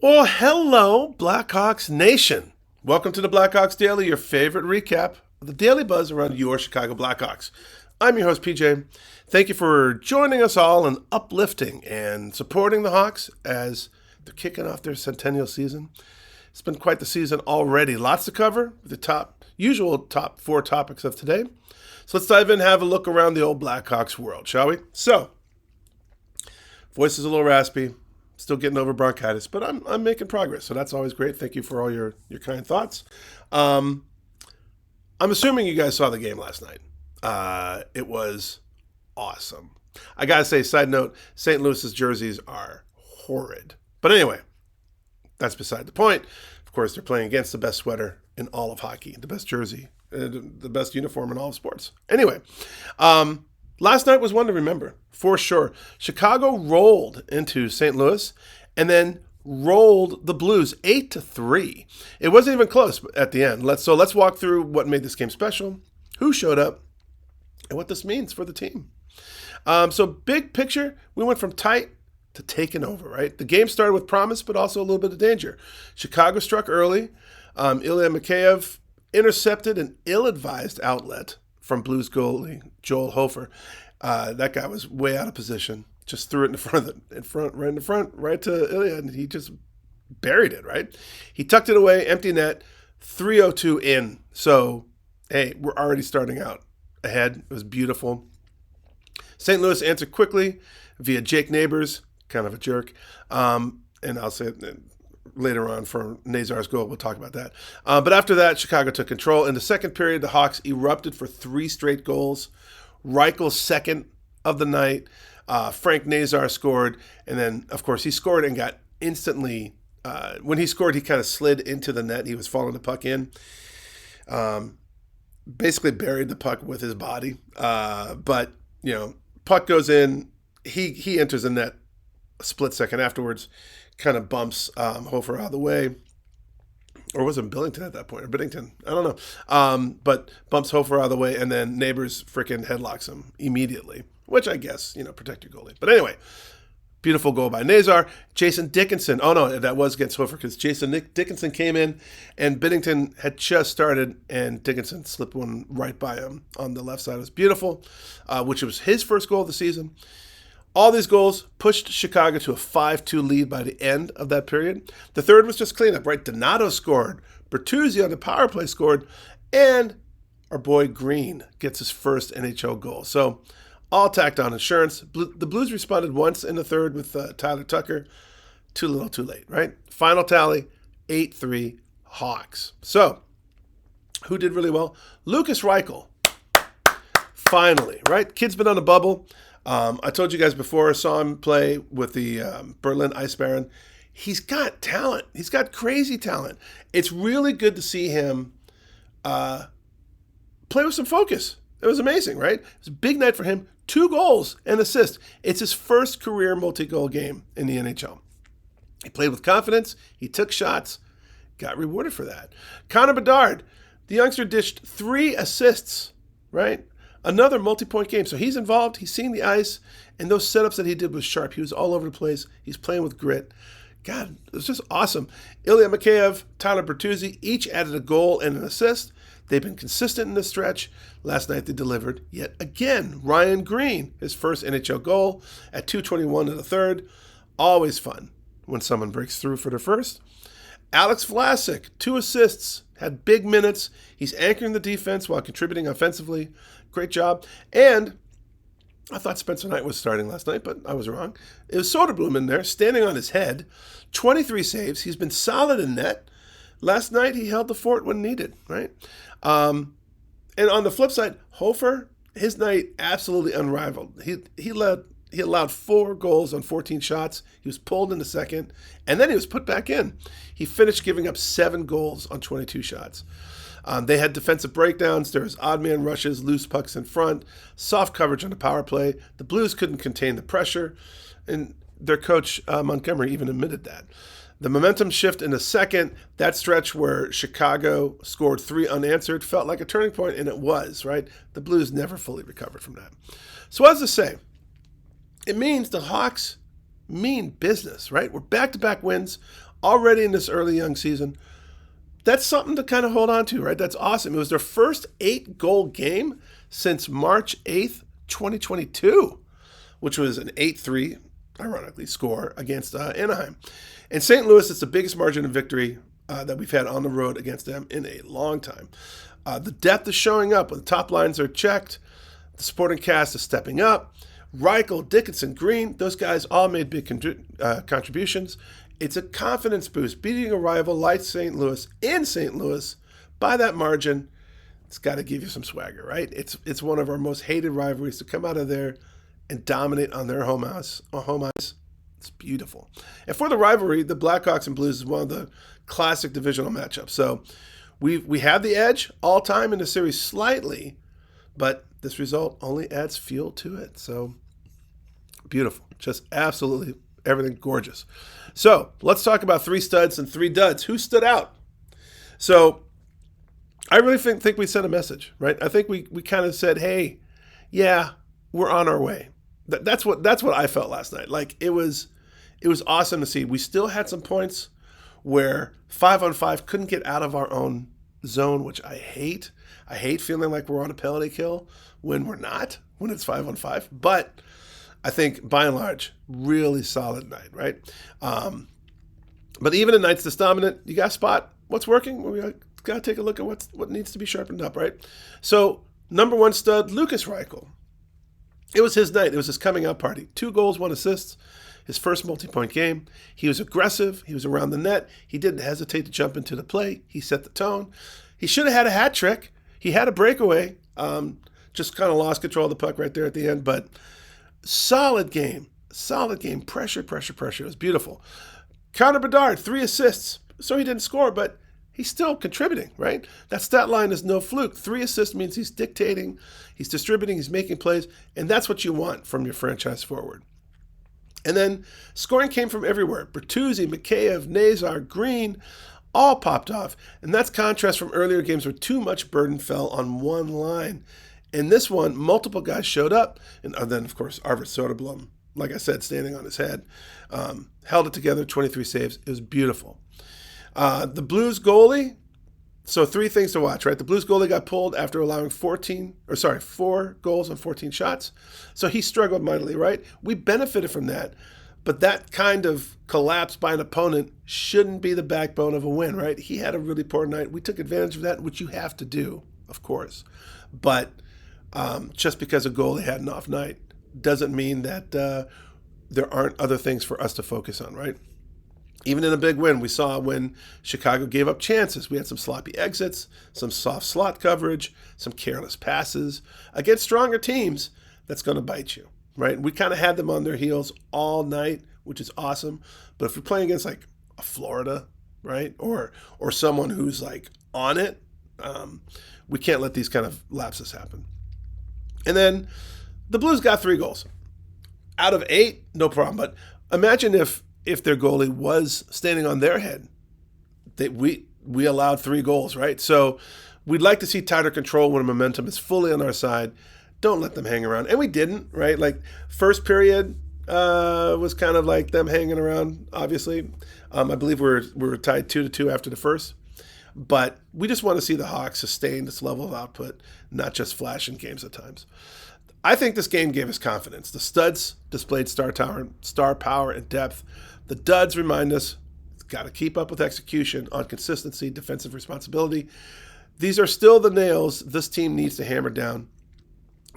Well, hello, Blackhawks Nation. Welcome to the Blackhawks Daily, your favorite recap of the daily buzz around your Chicago Blackhawks. I'm your host, PJ. Thank you for joining us all in uplifting and supporting the Hawks as they're kicking off their centennial season. It's been quite the season already. Lots to cover with the usual top four topics of today. So let's dive in and have a look around the old Blackhawks world, shall we? So, voice is a little raspy. Still getting over bronchitis, but I'm making progress, so that's always great. Thank you for all your kind thoughts. I'm assuming you guys saw the game last night. It was awesome. I gotta say, side note, St. Louis's jerseys are horrid. But anyway, that's beside the point. Of course, they're playing against the best sweater in all of hockey, the best jersey, the best uniform in all of sports. Anyway, last night was one to remember, for sure. Chicago rolled into St. Louis and then rolled the Blues 8-3. It wasn't even close at the end. Let's walk through what made this game special, who showed up, and what this means for the team. So big picture, we went from tight to taking over, right? The game started with promise, but also a little bit of danger. Chicago struck early. Ilya Mikheyev intercepted an ill-advised outlet from Blues goalie Joel Hofer. That guy was way out of position. Just threw it right to Ilya, and he just buried it, right? He tucked it away, empty net, 3:02 in. So, hey, we're already starting out ahead. It was beautiful. St. Louis answered quickly via Jake Neighbors, kind of a jerk. And I'll say it later on for Nazar's goal. We'll talk about that. But after that, Chicago took control. In the second period, the Hawks erupted for 3 straight goals. Reichel's second of the night. Frank Nazar scored. And then, of course, he scored and got instantly... when he scored, he kind of slid into the net. He was following the puck in. Basically buried the puck with his body. But, puck goes in. He enters the net a split second afterwards. Kind of bumps Hofer out of the way. Or was it Billington at that point? Or Biddington? I don't know. But bumps Hofer out of the way, and then Neighbors freaking headlocks him immediately. Which I guess, protect your goalie. But anyway, beautiful goal by Nazar. Jason Dickinson. Oh, no, that was against Hofer because Dickinson came in, and Biddington had just started, and Dickinson slipped one right by him on the left side. It was beautiful, which was his first goal of the season. All these goals pushed Chicago to a 5-2 lead by the end of that period. The third was just cleanup, right? Donato scored. Bertuzzi on the power play scored. And our boy Green gets his first NHL goal. So all tacked on insurance. The Blues responded once in the third with Tyler Tucker. Too little, too late, right? Final tally, 8-3 Hawks. So who did really well? Lukas Reichel. Finally, right? Kid's been on a bubble. I told you guys before, I saw him play with the Berlin Ice Baron. He's got talent. He's got crazy talent. It's really good to see him play with some focus. It was amazing, right? It was a big night for him. 2 goals and assists. It's his first career multi-goal game in the NHL. He played with confidence. He took shots. Got rewarded for that. Connor Bedard, the youngster, dished 3 assists, right? Another multi-point game. So he's involved. He's seeing the ice. And those setups that he did was sharp. He was all over the place. He's playing with grit. God, it was just awesome. Ilya Mikheyev, Tyler Bertuzzi, each added a goal and an assist. They've been consistent in this stretch. Last night they delivered yet again. Ryan Green, his first NHL goal at 2:21 in the third. Always fun when someone breaks through for their first. Alex Vlasic, 2 assists, had big minutes. He's anchoring the defense while contributing offensively. Great job. And I thought Spencer Knight was starting last night, but I was wrong. It was Soderblom in there, standing on his head. 23 saves. He's been solid in net. Last night, he held the fort when needed, right? And on the flip side, Hofer, his night absolutely unrivaled. He allowed 4 goals on 14 shots. He was pulled in the second, and then he was put back in. He finished giving up 7 goals on 22 shots. They had defensive breakdowns. There was odd man rushes, loose pucks in front, soft coverage on the power play. The Blues couldn't contain the pressure, and their coach, Montgomery, even admitted that. The momentum shift in the second, that stretch where Chicago scored 3 unanswered, felt like a turning point, and it was, right? The Blues never fully recovered from that. So what does this say? It means the Hawks mean business, right? We're back-to-back wins already in this early young season. That's something to kind of hold on to, right? That's awesome. It was their first 8-goal game since March 8th, 2022, which was an 8-3, ironically, score against Anaheim. In St. Louis, it's the biggest margin of victory that we've had on the road against them in a long time. The depth is showing up when the top lines are checked. The supporting cast is stepping up. Reichel, Dickinson, Green, those guys all made big contributions. It's a confidence boost. Beating a rival like St. Louis in St. Louis by that margin, it's got to give you some swagger, right? It's one of our most hated rivalries to come out of there and dominate on their home ice. It's beautiful. And for the rivalry, the Blackhawks and Blues is one of the classic divisional matchups. So we have the edge all time in the series slightly, but this result only adds fuel to it. So beautiful. Just absolutely everything gorgeous. So let's talk about 3 studs and 3 duds. Who stood out? So I really think we sent a message, right? I think we kind of said, hey, yeah, we're on our way. That's what I felt last night. Like it was awesome to see. We still had some points where 5-on-5 couldn't get out of our own zone, which I hate. I hate feeling like we're on a penalty kill when we're not, when it's 5-on-5. But I think by and large, really solid night, right? But even in nights that's dominant, you got to spot what's working. We got to take a look at what needs to be sharpened up, right? So number 1 stud, Lucas Reichel. It was his night. It was his coming out party. 2 goals, 1 assist. His first multi-point game. He was aggressive. He was around the net. He didn't hesitate to jump into the play. He set the tone. He should have had a hat trick. He had a breakaway. Just kind of lost control of the puck right there at the end. But solid game. Solid game. Pressure. It was beautiful. Connor Bedard, 3 assists. So he didn't score, but he's still contributing, right? That stat line is no fluke. 3 assists means he's dictating, he's distributing, he's making plays, and that's what you want from your franchise forward. And then scoring came from everywhere. Bertuzzi, Mikheyev, Nazar, Green, all popped off. And that's contrast from earlier games where too much burden fell on one line. In this one, multiple guys showed up. And then, of course, Arvid Soderblom, like I said, standing on his head, held it together, 23 saves. It was beautiful. The Blues goalie, so 3 things to watch, right? The Blues goalie got pulled after allowing 4 goals on 14 shots. So he struggled mightily, right? We benefited from that. But that kind of collapse by an opponent shouldn't be the backbone of a win, right? He had a really poor night. We took advantage of that, which you have to do, of course. But just because a goalie had an off night doesn't mean that there aren't other things for us to focus on, right? Even in a big win, we saw when Chicago gave up chances. We had some sloppy exits, some soft slot coverage, some careless passes. Against stronger teams, that's going to bite you, right? We kind of had them on their heels all night, which is awesome. But if you're playing against like a Florida, right, or someone who's like on it, we can't let these kind of lapses happen. And then the Blues got 3 goals. Out of 8, no problem. But imagine if their goalie was standing on their head, we allowed 3 goals, right? So we'd like to see tighter control when momentum is fully on our side. Don't let them hang around. And we didn't, right? Like first period was kind of like them hanging around, obviously. I believe we were tied 2-2 after the first. But we just want to see the Hawks sustain this level of output, not just flash in games at times. I think this game gave us confidence. The studs displayed star power, and depth. The duds remind us, got to keep up with execution on consistency, defensive responsibility. These are still the nails this team needs to hammer down.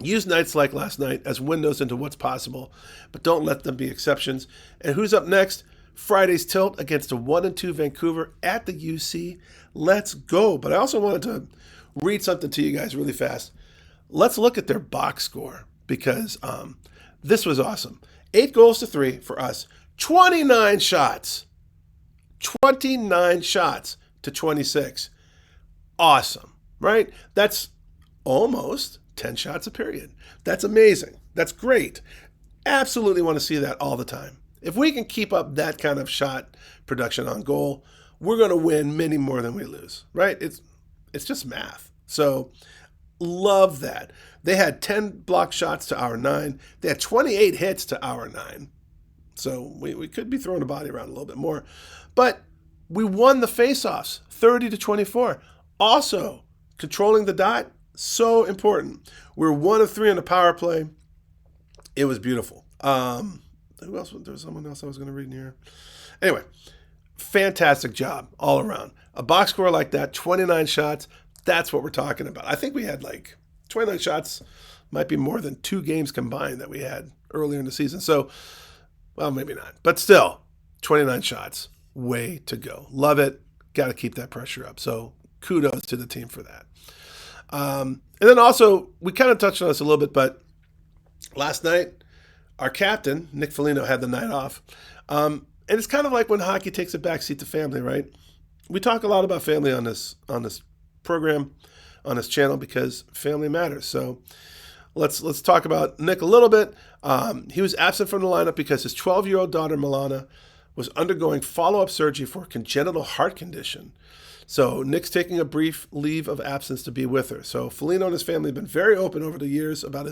Use nights like last night as windows into what's possible, but don't let them be exceptions. And who's up next? Friday's tilt against a 1-2 Vancouver at the UC. Let's go. But I also wanted to read something to you guys really fast. Let's look at their box score because this was awesome. 8 goals to 3 for us. 29 shots. 29 shots to 26. Awesome, right? That's almost 10 shots a period. That's amazing. That's great. Absolutely want to see that all the time. If we can keep up that kind of shot production on goal, we're going to win many more than we lose, right? It's just math. So love that. They had 10 block shots to our 9. They had 28 hits to our 9. So we could be throwing the body around a little bit more. But We won the faceoffs 30-24. Also, controlling the dot, so important. We were 1 of 3 on the power play. It was beautiful. Who else? There was someone else I was going to read in here. Anyway, fantastic job all around. A box score like that, 29 shots, that's what we're talking about. I think we had like 29 shots, might be more than 2 games combined that we had earlier in the season. So, well, maybe not. But still, 29 shots, way to go. Love it. Got to keep that pressure up. So kudos to the team for that. And then also, we kind of touched on this a little bit, but last night, our captain, Nick Foligno, had the night off. And it's kind of like when hockey takes a backseat to family, right? We talk a lot about family on this program, on this channel, because family matters. So let's talk about Nick a little bit. He was absent from the lineup because his 12-year-old daughter, Milana, was undergoing follow-up surgery for a congenital heart condition. So Nick's taking a brief leave of absence to be with her. So Foligno and his family have been very open over the years about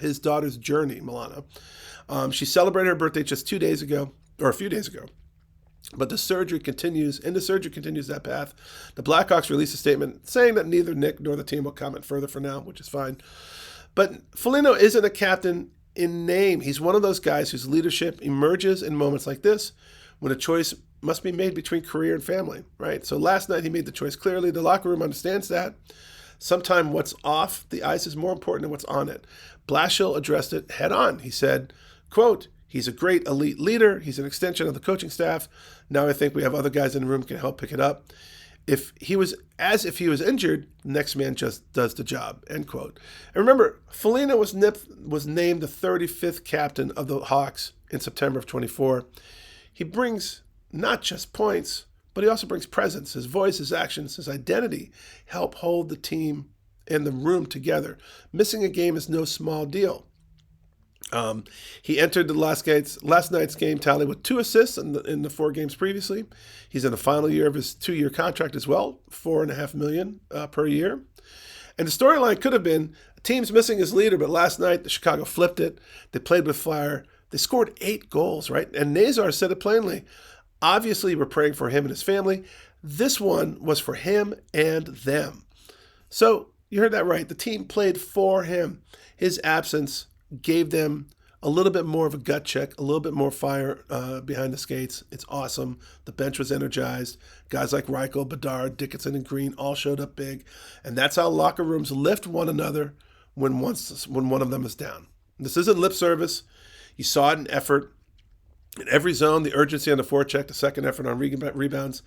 his daughter's journey, Milana. She celebrated her birthday just a few days ago. But the surgery continues that path. The Blackhawks released a statement saying that neither Nick nor the team will comment further for now, which is fine. But Foligno isn't a captain in name. He's one of those guys whose leadership emerges in moments like this when a choice must be made between career and family, right? So last night he made the choice clearly. The locker room understands that. Sometimes what's off the ice is more important than what's on it. Blashill addressed it head on. He said, quote, "He's a great elite leader. He's an extension of the coaching staff. Now I think we have other guys in the room who can help pick it up. If he was injured, the next man just does the job," end quote. And remember, Foligno was named the 35th captain of the Hawks in September of 24. He brings not just points, but he also brings presence. His voice, his actions, his identity help hold the team and the room together. Missing a game is no small deal. He entered the last night's game tally with 2 assists in the 4 games previously. He's in the final year of his 2-year contract as well, $4.5 million per year. And the storyline could have been a team's missing his leader, but last night the Chicago flipped it. They played with fire. They scored 8 goals, right? And Nazar said it plainly. Obviously, we're praying for him and his family. This one was for him and them. So you heard that right. The team played for him. His absence gave them a little bit more of a gut check, a little bit more fire behind the skates. It's awesome. The bench was energized. Guys like Reichel, Bedard, Dickinson, and Green all showed up big. And that's how locker rooms lift one another when one of them is down. This isn't lip service. You saw it in effort. In every zone, the urgency on the forecheck, the second effort on rebounds.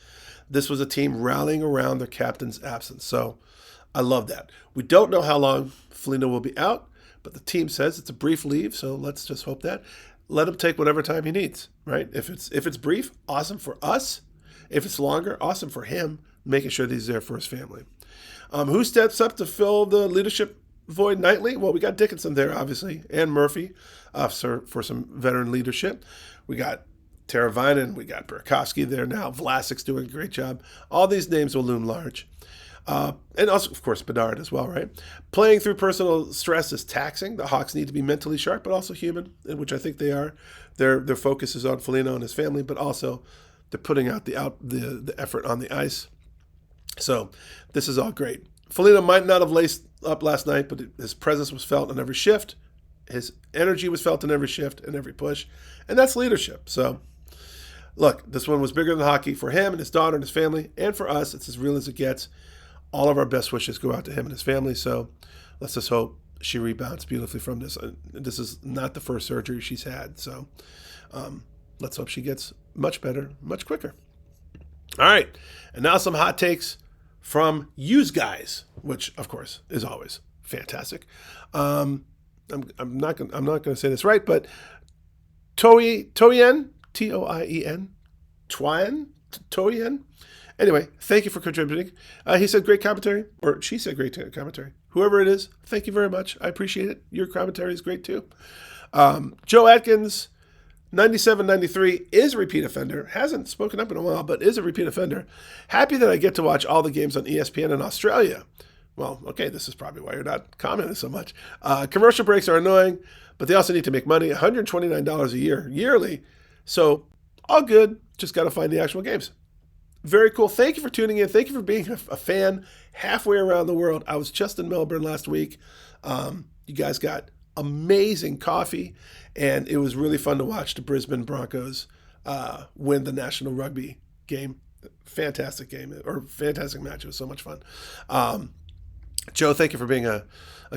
This was a team rallying around their captain's absence. So I love that. We don't know how long Foligno will be out, but the team says it's a brief leave, so let's just hope that. Let him take whatever time he needs, right? If it's brief, awesome for us. If it's longer, awesome for him, making sure that he's there for his family. Who steps up to fill the leadership void nightly? Well, we got Dickinson there, obviously, and Murphy for some veteran leadership. We got Teravainen, we got Burakovsky there now. Vlasic's doing a great job. All these names will loom large. And also, of course, Bedard as well, right? Playing through personal stress is taxing. The Hawks need to be mentally sharp, but also human, which I think they are. Their focus is on Foligno and his family, but also they're putting out the effort on the ice. So this is all great. Foligno might not have laced up last night, but his presence was felt on every shift. His energy was felt in every shift and every push, and that's leadership. So look, this one was bigger than hockey for him and his daughter and his family, and for us, it's as real as it gets. All of our best wishes go out to him and his family, so let's just hope she rebounds beautifully from this. This is not the first surgery she's had, so let's hope she gets much better, much quicker. All right, and now some hot takes from yous guys, which, of course, is always fantastic. I'm not going to say this right, but Toyen, Toien, Toyen. Anyway, thank you for contributing. He said great commentary, or she said great commentary. Whoever it is, thank you very much. I appreciate it. Your commentary is great too. Joe Atkins, 97-93, is a repeat offender. Hasn't spoken up in a while, but is a repeat offender. Happy that I get to watch all the games on ESPN in Australia. Well, okay, this is probably why you're not commenting so much. Commercial breaks are annoying, but they also need to make money. $129 a year, yearly. So all good. just got to find the actual games. Very cool. Thank you for tuning in. Thank you for being a fan halfway around the world. I was just in Melbourne last week. You guys got amazing coffee, and it was really fun to watch the Brisbane Broncos win the National Rugby game. Fantastic game, or fantastic match. It was so much fun. Joe, thank you for being a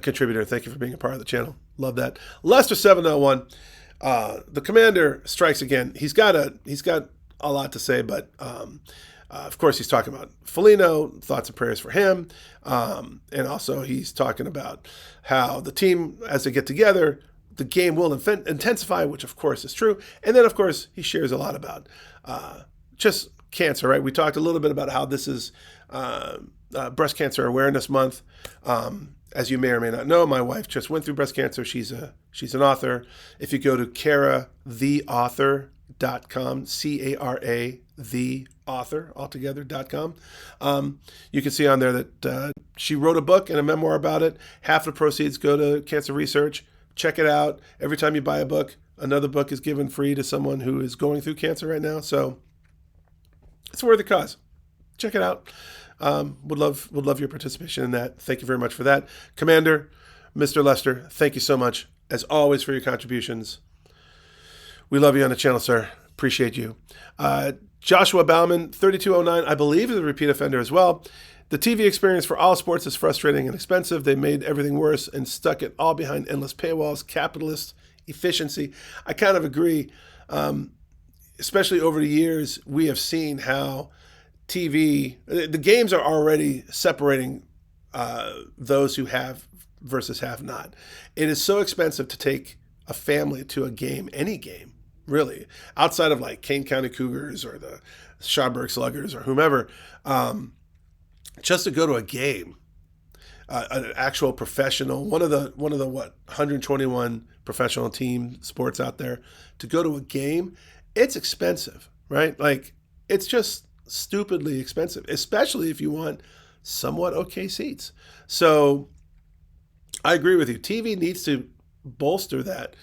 contributor. Thank you for being a part of the channel. Love that. Lester 701. The commander strikes again. He's got a lot to say, but of course he's talking about Foligno, thoughts and prayers for him, and also he's talking about how the team, as they get together, the game will intensify, which of course is true. And then of course he shares a lot about just cancer, right? We talked a little bit about how this is Breast Cancer Awareness Month. As you may or may not know, my wife just went through breast cancer. She's an author. If you go to CaraTheAuthor.com, C-A-R-A, the author, altogether.com, you can see on there that she wrote a book and a memoir about it. Half the proceeds go to cancer research. Check it out. Every time you buy a book, another book is given free to someone who is going through cancer right now. So it's a worthy cause. Check it out. Would love your participation in that. Thank you very much for that. Commander, Mr. Lester, thank you so much, as always, for your contributions. We love you on the channel, sir. Appreciate you. Joshua Bauman, 3209, I believe is a repeat offender as well. The TV experience for all sports is frustrating and expensive. They made everything worse and stuck it all behind endless paywalls, capitalist efficiency. I kind of agree. Especially over the years, we have seen how TV, the games are already separating those who have versus have not. It is so expensive to take a family to a game, any game, really, outside of like Kane County Cougars or the Schaumburg Sluggers or whomever, just to go to a game, an actual professional, one of the 121 professional team sports out there, to go to a game, it's expensive, right? Like, it's just stupidly expensive, especially if you want somewhat okay seats. So I agree with you. TV needs to bolster that.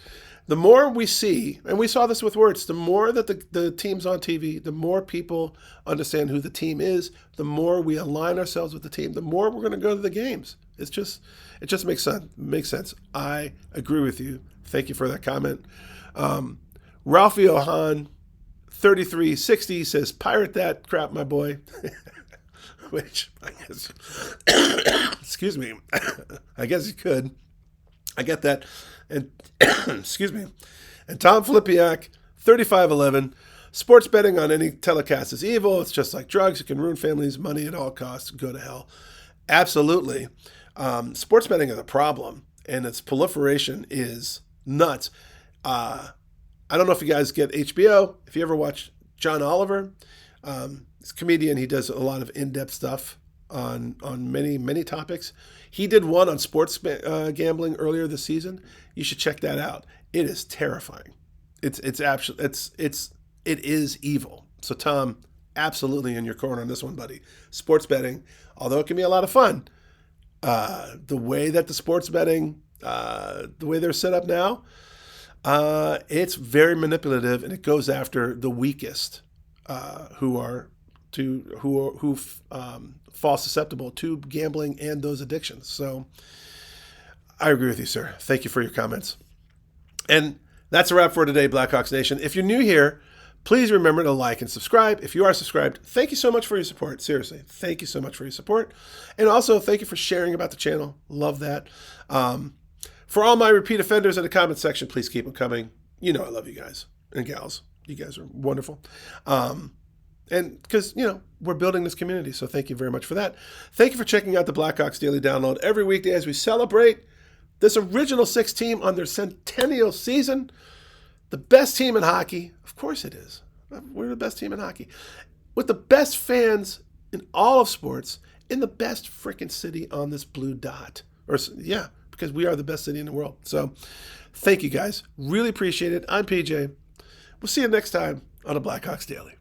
The more we see, and we saw this with Wirtz, the more that the team's on TV, the more people understand who the team is, the more we align ourselves with the team, the more we're going to go to the games. It just makes sense. I agree with you. Thank you for that comment. Ralphie Ohan, 3360, says, pirate that crap, my boy. Which, I guess, excuse me, I guess you could. I get that. And, excuse me. And Tom Flipiak, 3511, sports betting on any telecast is evil. It's just like drugs. It can ruin families' money at all costs. Go to hell. Absolutely. Sports betting is a problem, and its proliferation is nuts. I don't know if you guys get HBO. If you ever watch John Oliver, he's a comedian. He does a lot of in-depth stuff on many topics. He did one on sports gambling earlier this season. You should check that out. It is terrifying. It is evil. So Tom, absolutely in your corner on this one, buddy. Sports betting, although it can be a lot of fun, the way that the sports betting, the way they're set up now, it's very manipulative, and it goes after the weakest, who fall susceptible to gambling and those addictions. So I agree with you, sir. Thank you for your comments. And that's a wrap for today, Blackhawks Nation. If you're new here, please remember to like and subscribe. If you are subscribed, thank you so much for your support. Seriously, thank you so much for your support. And also, thank you for sharing about the channel. Love that. For all my repeat offenders in the comment section, please keep them coming. You know I love you guys and gals. You guys are wonderful. And because, we're building this community, so thank you very much for that. Thank you for checking out the Blackhawks Daily Download every weekday as we celebrate this original six team on their centennial season. The best team in hockey. Of course it is. We're the best team in hockey. With the best fans in all of sports in the best freaking city on this blue dot. Because we are the best city in the world. So thank you guys. Really appreciate it. I'm PJ. We'll see you next time on the Blackhawks Daily.